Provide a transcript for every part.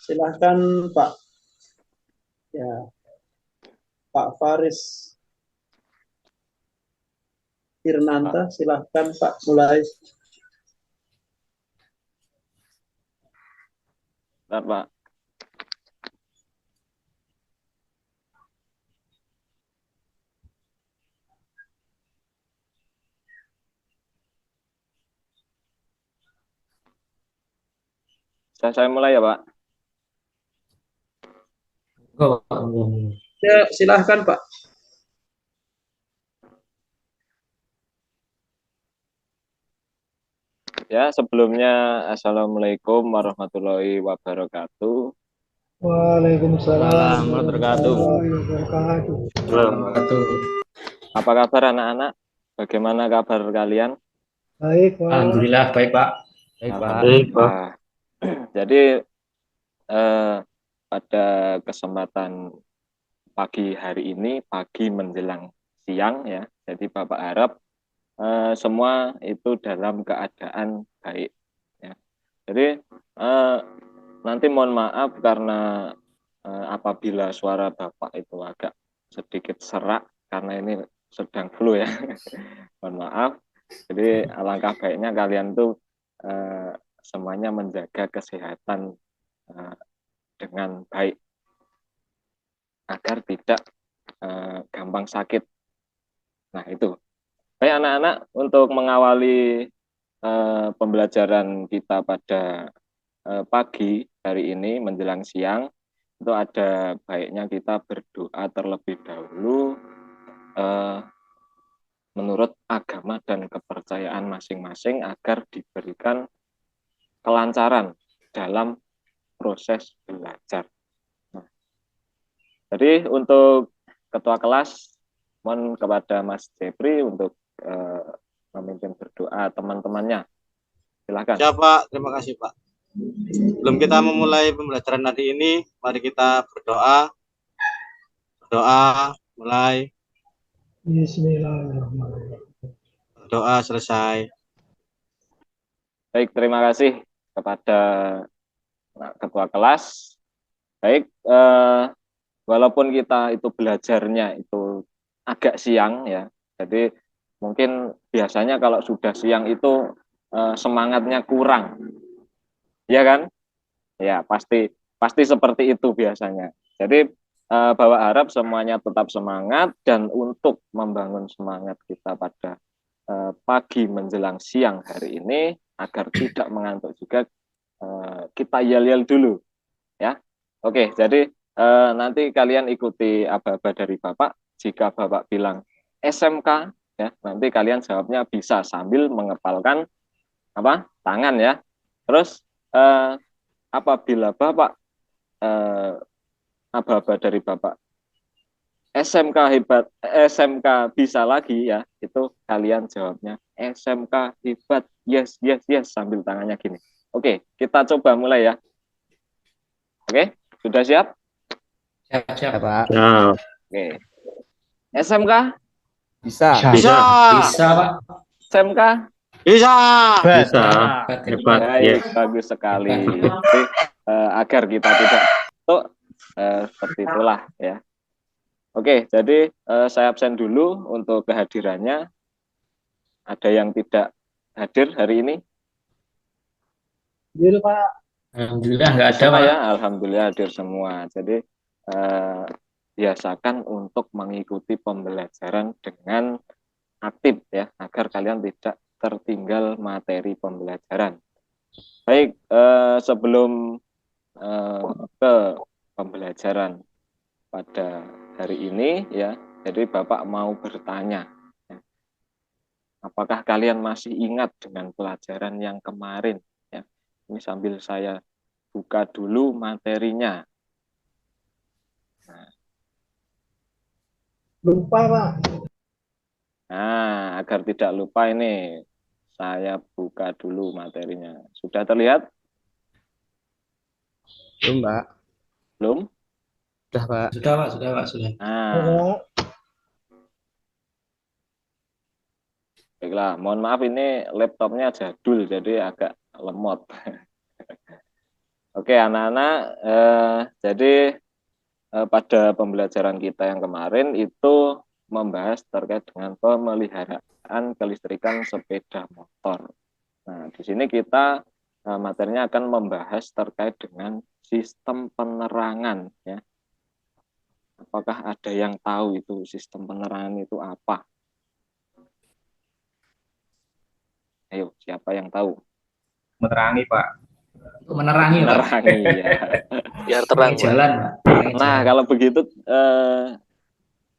Silahkan Pak, ya, Pak Faris Firnanta, silahkan Pak, mulai. Bentar, Pak. Saya mulai ya, Pak. Ya, silahkan Pak. Ya, sebelumnya Assalamualaikum warahmatullahi wabarakatuh. Waalaikumsalam Warahmatullahi warahmatullahi wabarakatuh. wabarakatuh. Apa kabar anak-anak? Bagaimana kabar kalian? Baik, Pak. Alhamdulillah baik Pak. Baik Pak. Alhamdulillah. Jadi pada kesempatan pagi hari ini, pagi menjelang siang ya. Jadi Bapak harap semua itu dalam keadaan baik. Ya. Jadi nanti mohon maaf karena apabila suara Bapak itu agak sedikit serak karena ini sedang flu ya. Mohon maaf. Jadi alangkah baiknya kalian tuh semuanya menjaga kesehatan dengan baik agar tidak gampang sakit. Nah itu. Baik anak-anak, untuk mengawali pembelajaran kita pada pagi hari ini menjelang siang, itu ada baiknya kita berdoa terlebih dahulu menurut agama dan kepercayaan masing-masing agar diberikan kelancaran dalam proses belajar. Nah, jadi untuk ketua kelas, mohon kepada Mas Jepri untuk memimpin berdoa teman-temannya. Silakan. Ya Pak, terima kasih Pak. Sebelum kita memulai pembelajaran hari ini, mari kita berdoa. Doa mulai. Bismillahirrahmanirrahim. Doa selesai. Baik, terima kasih kepada ketua kelas. Baik, walaupun kita itu belajarnya itu agak siang ya, jadi mungkin biasanya kalau sudah siang itu semangatnya kurang, ya kan? Ya pasti pasti seperti itu biasanya. Jadi Bapak harap semuanya tetap semangat dan untuk membangun semangat kita pada pagi menjelang siang hari ini agar tidak mengantuk juga kita yel-yel dulu ya. Oke, jadi nanti kalian ikuti aba-aba dari Bapak. Jika Bapak bilang SMK ya, nanti kalian jawabnya bisa sambil mengepalkan apa? Tangan ya. Terus apabila Bapak aba-aba dari Bapak SMK hebat, SMK bisa lagi ya, itu kalian jawabnya SMK hebat, yes, yes, yes, sambil tangannya gini. Oke, kita coba mulai ya. Oke, sudah siap? Siap Pak. Oke. SMK? Bisa. Bisa. Bisa Pak. SMK? Bisa. Bisa. Hebat. Baik, bagus sekali. Jadi, agar kita tidak tuh seperti itulah ya. Oke, jadi saya absen dulu untuk kehadirannya. Ada yang tidak hadir hari ini? Hadir, Pak. Alhamdulillah nggak ada Semua Pak. ya, alhamdulillah hadir semua. Jadi biasakan untuk mengikuti pembelajaran dengan aktif ya, agar kalian tidak tertinggal materi pembelajaran. Baik, sebelum ke pembelajaran pada hari ini ya, jadi Bapak mau bertanya, ya, apakah kalian masih ingat dengan pelajaran yang kemarin? Ya, ini sambil saya buka dulu materinya. Lupa, Pak. Nah, agar tidak lupa ini, saya buka dulu materinya. Sudah terlihat? Belum, Pak. Belum? Sudah, Pak. Sudah Pak, sudah Pak, sudah. Nah, baiklah. Mohon maaf ini laptopnya jadul, jadi agak lemot. Oke, anak-anak, jadi pada pembelajaran kita yang kemarin itu membahas terkait dengan pemeliharaan kelistrikan sepeda motor. Nah, di sini kita materinya akan membahas terkait dengan sistem penerangan, ya. Apakah ada yang tahu itu sistem penerangan itu apa? Ayo, siapa yang tahu? Menerangi, Pak. Untuk menerangi, Pak. Menerangi, ya. Biar Menerangi terang, Pak. jalan, Pak. Menerangi Nah, jalan. kalau begitu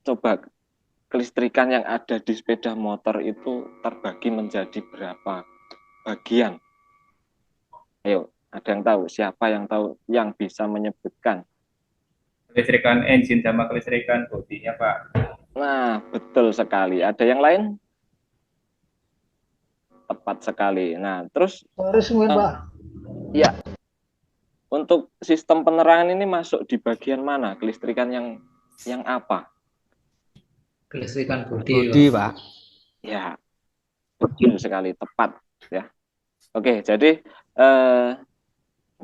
coba kelistrikan yang ada di sepeda motor itu terbagi menjadi berapa bagian? Ayo, ada yang tahu? Siapa yang tahu yang bisa menyebutkan? Kelistrikan engine sama kelistrikan bodinya, Pak. Nah, betul sekali. Ada yang lain? Tepat sekali. Nah, terus Harus mungkin Pak. ya, untuk sistem penerangan ini masuk di bagian mana? Kelistrikan yang apa? Kelistrikan bodi, Budi, Pak. Pak. Ya, betul sekali, tepat ya. Oke, jadi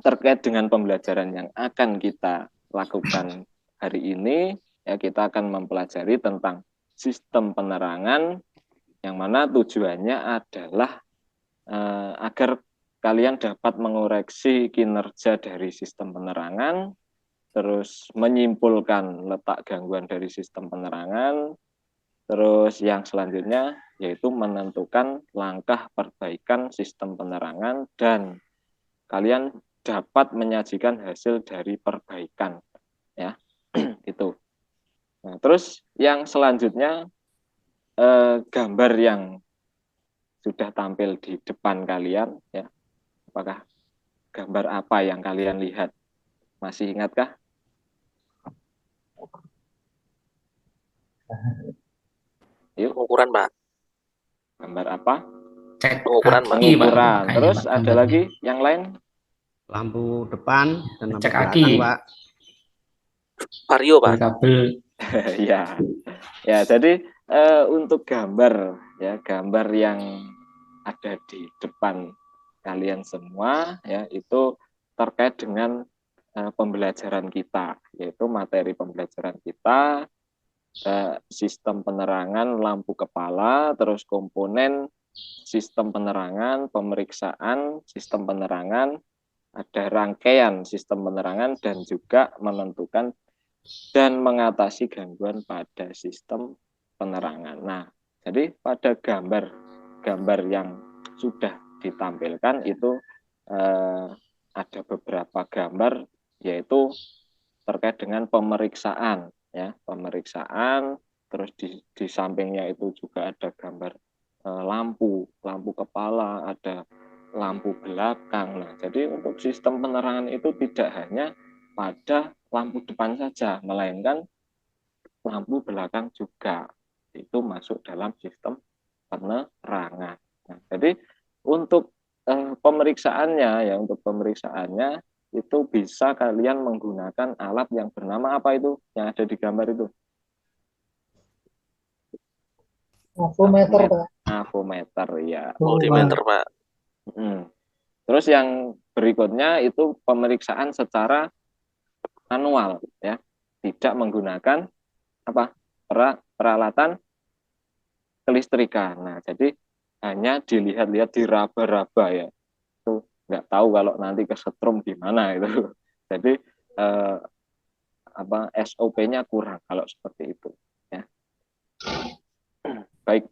terkait dengan pembelajaran yang akan kita lakukan hari ini, ya kita akan mempelajari tentang sistem penerangan yang mana tujuannya adalah agar kalian dapat mengoreksi kinerja dari sistem penerangan, terus menyimpulkan letak gangguan dari sistem penerangan, terus yang selanjutnya yaitu menentukan langkah perbaikan sistem penerangan dan kalian dapat menyajikan hasil dari perbaikan, ya. Itu. Nah, terus yang selanjutnya gambar yang sudah tampil di depan kalian, ya. Apakah gambar apa yang kalian lihat? Masih ingatkah? Yuk, Pengukuran, Pak. gambar apa? Cek Pengukuran, Pak. kaki, Pak. Pengukuran. Kayaknya, Terus Pak, ada gambarnya. lagi yang lain? Lampu depan dan lampu Cek belakang, kaki. Pak. Vario, Pak. Kabel. Ya, ya. Jadi untuk gambar, ya gambar yang ada di depan kalian semua, ya itu terkait dengan pembelajaran kita, yaitu materi pembelajaran kita, sistem penerangan lampu kepala, terus komponen sistem penerangan, pemeriksaan sistem penerangan, ada rangkaian sistem penerangan dan juga menentukan dan mengatasi gangguan pada sistem penerangan. Nah, jadi pada gambar yang sudah ditampilkan itu ada beberapa gambar yaitu terkait dengan pemeriksaan, ya pemeriksaan. Terus di sampingnya itu juga ada gambar lampu kepala, ada lampu belakang. Nah, jadi untuk sistem penerangan itu tidak hanya pada lampu depan saja, melainkan lampu belakang juga itu masuk dalam sistem penerangan. Nah, jadi untuk pemeriksaannya, ya untuk pemeriksaannya itu bisa kalian menggunakan alat yang bernama apa itu yang ada di gambar itu? Avometer Pak. Avometer, ya. Multimeter, Pak. Terus yang berikutnya itu pemeriksaan secara manual, ya, tidak menggunakan apa peralatan kelistrikan. Nah, jadi hanya dilihat-lihat diraba-raba, ya. Itu nggak tahu kalau nanti kesetrum gimana itu. Jadi SOP-nya kurang kalau seperti itu, ya. Baik,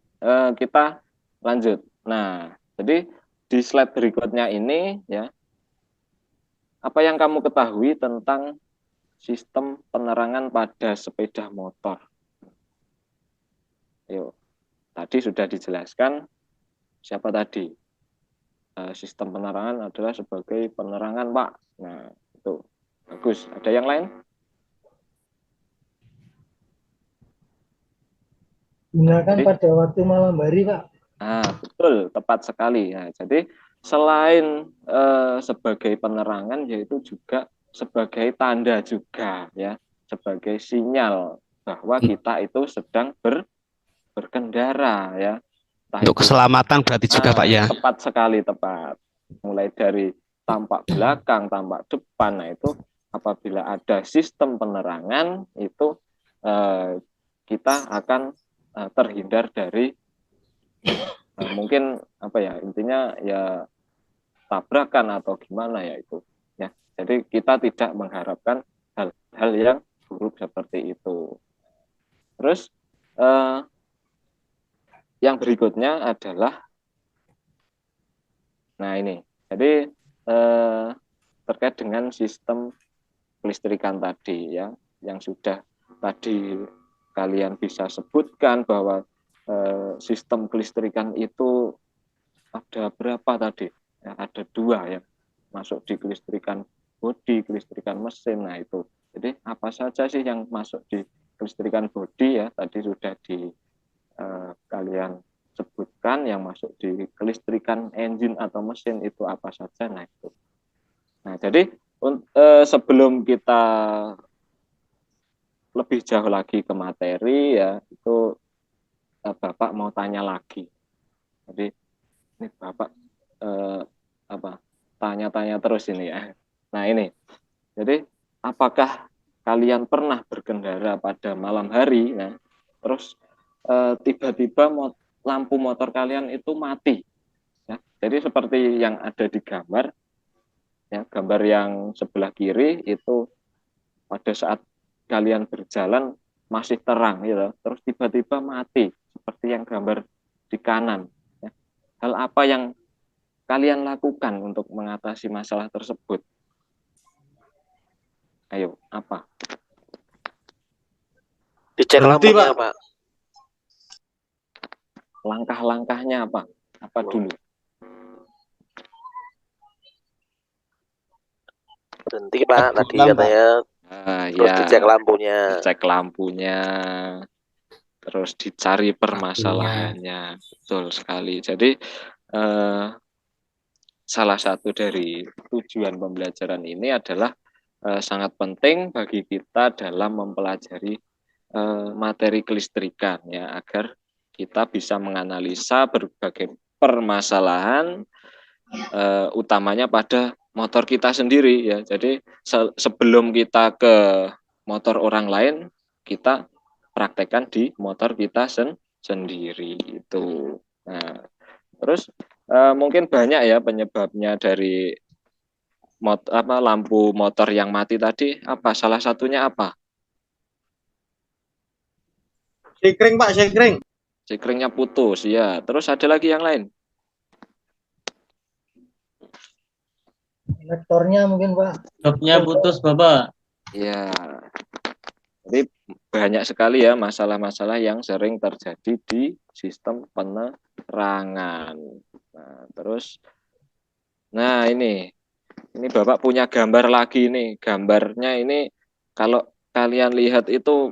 kita lanjut. Nah, jadi di slide berikutnya ini, ya, apa yang kamu ketahui tentang sistem penerangan pada sepeda motor? Ayo, tadi sudah dijelaskan siapa tadi? Sistem penerangan adalah sebagai penerangan, Pak. Nah, itu bagus. Ada yang lain? Gunakan pada waktu malam hari Pak. Betul, tepat sekali. Nah, jadi selain sebagai penerangan, yaitu juga sebagai tanda juga, ya, sebagai sinyal bahwa kita itu sedang berkendara, ya. Untuk keselamatan berarti juga Pak ya. Tepat sekali, tepat. Mulai dari tampak belakang, tampak depan. Nah, itu apabila ada sistem penerangan itu kita akan terhindar dari mungkin apa ya, intinya ya tabrakan atau gimana ya itu ya. Jadi kita tidak mengharapkan hal-hal yang buruk seperti itu. Terus yang berikutnya adalah nah ini. Jadi terkait dengan sistem kelistrikan tadi ya, yang sudah tadi kalian bisa sebutkan bahwa sistem kelistrikan itu ada berapa tadi? Ya, ada 2 ya, masuk di kelistrikan bodi, kelistrikan mesin. Nah itu, jadi apa saja sih yang masuk di kelistrikan bodi ya? Tadi sudah di kalian sebutkan yang masuk di kelistrikan engine atau mesin itu apa saja. Nah itu. Nah jadi sebelum kita lebih jauh lagi ke materi ya, itu Bapak mau tanya lagi. Jadi ini Bapak tanya-tanya terus ini ya. Nah ini, jadi apakah kalian pernah berkendara pada malam hari, nah, terus tiba-tiba lampu motor kalian itu mati, ya. Jadi seperti yang ada di gambar, ya, gambar yang sebelah kiri itu pada saat kalian berjalan masih terang, gitu, terus tiba-tiba mati, seperti yang gambar di kanan. Ya. Hal apa yang kalian lakukan untuk mengatasi masalah tersebut? Ayo, apa? Dicek Berhenti, lampunya, Pak. Pak. Langkah-langkahnya apa? Apa dulu? Berhenti, Pak. Tadi Lampu. katanya. Terus Ya, dicek lampunya. dicek lampunya, terus dicari permasalahannya. Betul sekali. Jadi salah satu dari tujuan pembelajaran ini adalah sangat penting bagi kita dalam mempelajari materi kelistrikan ya, agar kita bisa menganalisa berbagai permasalahan utamanya pada motor kita sendiri ya. Jadi sebelum kita ke motor orang lain, kita praktekkan di motor kita sendiri itu. Nah, terus mungkin banyak ya penyebabnya dari lampu motor yang mati tadi. Apa salah satunya apa? Sekring, Pak, sekring. Sekringnya putus ya. Terus ada lagi yang lain? Konektornya mungkin Pak. Stopnya putus Bapak. Ya. Jadi banyak sekali ya masalah-masalah yang sering terjadi di sistem penerangan. Nah, terus ini Bapak punya gambar lagi nih. Gambarnya ini kalau kalian lihat itu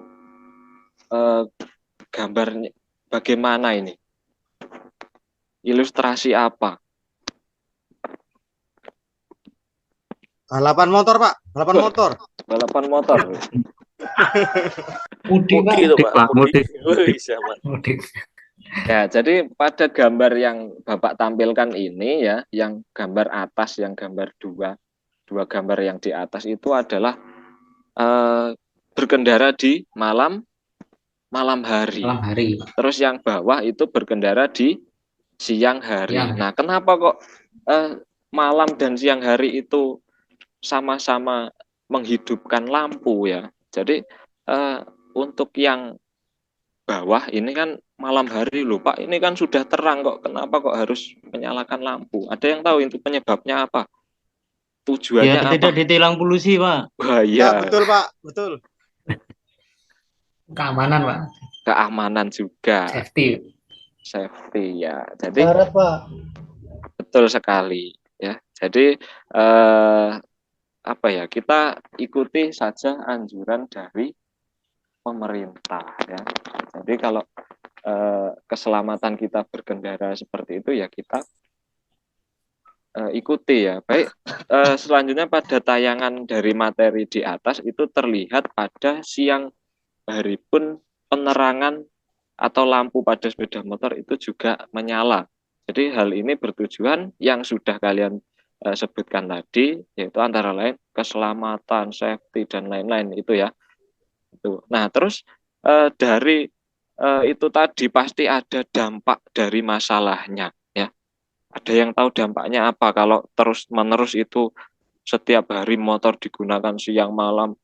gambarnya bagaimana ini? Ilustrasi apa? Balapan motor, Pak. Balapan motor. Balapan motor. Mudik Pak. Mudik itu, Pak. Mudik. Wih, sama. Mudik. Ya, jadi pada gambar yang Bapak tampilkan ini ya, yang gambar atas, yang gambar dua gambar yang di atas itu adalah berkendara di malam hari. Malam hari. Terus yang bawah itu berkendara di siang hari. Siang. Nah, kenapa kok malam dan siang hari itu sama-sama menghidupkan lampu ya? Jadi untuk yang bawah ini kan malam hari loh Pak, ini kan sudah terang kok, kenapa kok harus menyalakan lampu? Ada yang tahu itu penyebabnya apa? Tujuannya Biar apa? tidak ditilang polusi Pak. Wah, Ya, iya. betul, Pak. Betul. Keamanan Pak. Keamanan juga, Safety. ya. Jadi Syarat Pak. betul sekali ya. Jadi apa ya, kita ikuti saja anjuran dari pemerintah ya. Jadi kalau keselamatan kita berkendara seperti itu ya kita ikuti ya. Baik, selanjutnya pada tayangan dari materi di atas itu terlihat pada siang hari pun penerangan atau lampu pada sepeda motor itu juga menyala. Jadi hal ini bertujuan yang sudah kalian sebutkan tadi, yaitu antara lain keselamatan, safety, dan lain-lain itu ya. Nah, terus dari itu tadi pasti ada dampak dari masalahnya ya. Ada yang tahu dampaknya apa kalau terus-menerus itu setiap hari motor digunakan siang malam,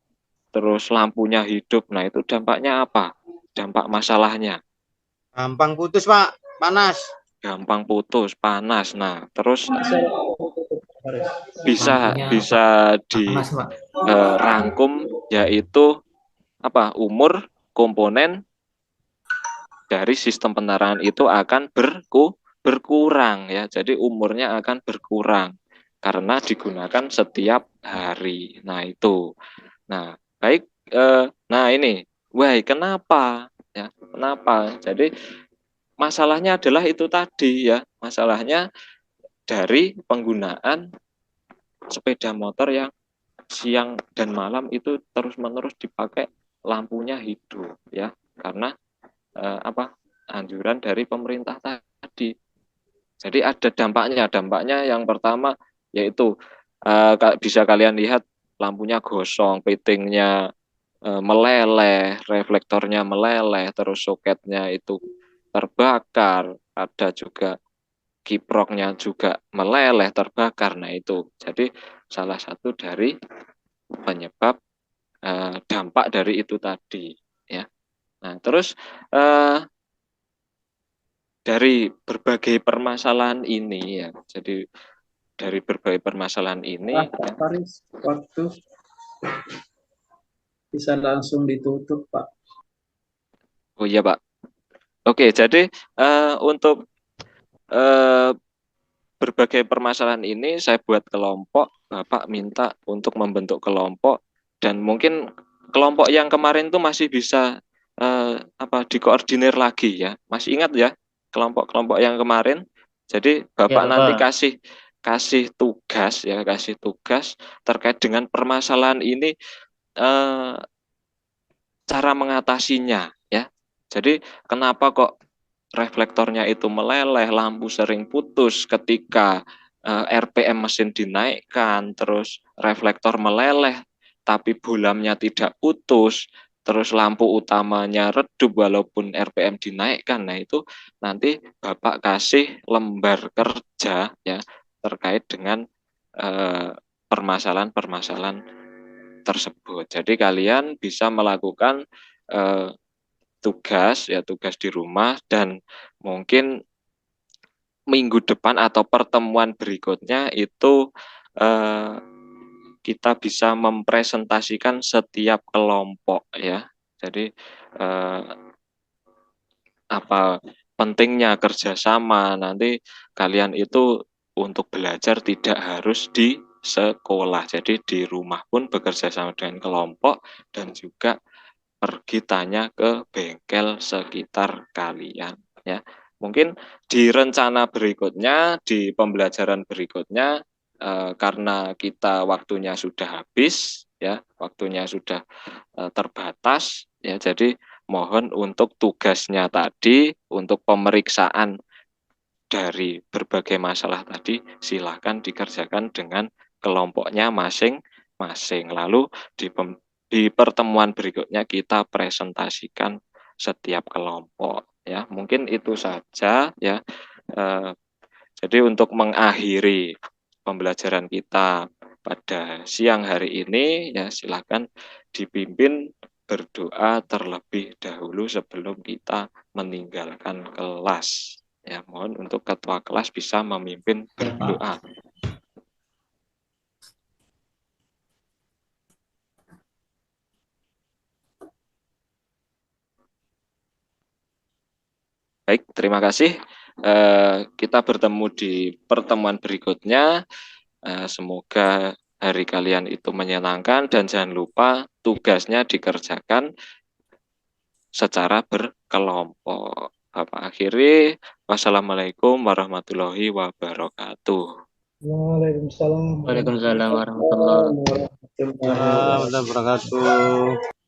terus lampunya hidup. Nah, itu dampaknya apa? Dampak masalahnya. Gampang putus, Pak. Panas. Gampang putus, panas. Nah, terus bisa dirangkum yaitu apa? Umur komponen dari sistem penerangan itu akan berkurang ya. Jadi umurnya akan berkurang karena digunakan setiap hari. Nah, itu. Nah, baik. Nah, ini. Wah, kenapa? Ya, kenapa? Jadi masalahnya adalah itu tadi ya. Masalahnya dari penggunaan sepeda motor yang siang dan malam itu terus-menerus dipakai lampunya hidup ya. Karena anjuran dari pemerintah tadi. Jadi ada dampaknya. Dampaknya yang pertama yaitu bisa kalian lihat lampunya gosong, pitingnya meleleh, reflektornya meleleh, terus soketnya itu terbakar, ada juga kiproknya juga meleleh, terbakar. Nah, itu jadi salah satu dari penyebab dampak dari itu tadi ya. Nah, terus dari berbagai permasalahan ini ya, jadi dari berbagai permasalahan ini Pak Faris, waktu bisa langsung ditutup, Pak. oh iya Pak. Oke, jadi untuk berbagai permasalahan ini saya buat kelompok, Bapak minta untuk membentuk kelompok, dan mungkin kelompok yang kemarin itu masih bisa dikoordinir lagi ya. Masih ingat ya kelompok-kelompok yang kemarin? Jadi Bapak Ya, nanti Pak. kasih tugas terkait dengan permasalahan ini, cara mengatasinya ya. Jadi kenapa kok reflektornya itu meleleh, lampu sering putus ketika RPM mesin dinaikkan, terus reflektor meleleh tapi bolamnya tidak putus, terus lampu utamanya redup walaupun RPM dinaikkan. Nah, itu nanti Bapak kasih lembar kerja ya terkait dengan permasalahan-permasalahan tersebut. Jadi kalian bisa melakukan tugas di rumah, dan mungkin minggu depan atau pertemuan berikutnya itu kita bisa mempresentasikan setiap kelompok ya. Jadi apa pentingnya kerjasama. Nanti kalian itu untuk belajar tidak harus di sekolah, jadi di rumah pun bekerja sama dengan kelompok, dan juga pergi tanya ke bengkel sekitar kalian ya. Mungkin di rencana berikutnya, di pembelajaran berikutnya, karena kita waktunya sudah habis ya, waktunya sudah terbatas ya, jadi mohon untuk tugasnya tadi, untuk pemeriksaan dari berbagai masalah tadi, silakan dikerjakan dengan kelompoknya masing-masing. Lalu di pertemuan berikutnya kita presentasikan setiap kelompok ya. Mungkin itu saja ya. Jadi untuk mengakhiri pembelajaran kita pada siang hari ini ya, silakan dipimpin berdoa terlebih dahulu sebelum kita meninggalkan kelas. Ya, mohon untuk ketua kelas bisa memimpin berdoa. Baik, terima kasih. Kita bertemu di pertemuan berikutnya. Semoga hari kalian itu menyenangkan, dan jangan lupa tugasnya dikerjakan secara berkelompok. Bapak akhiri, wassalamualaikum warahmatullahi wabarakatuh. Waalaikumsalam. Waalaikumsalam warahmatullahi wabarakatuh. Wabarakatuh.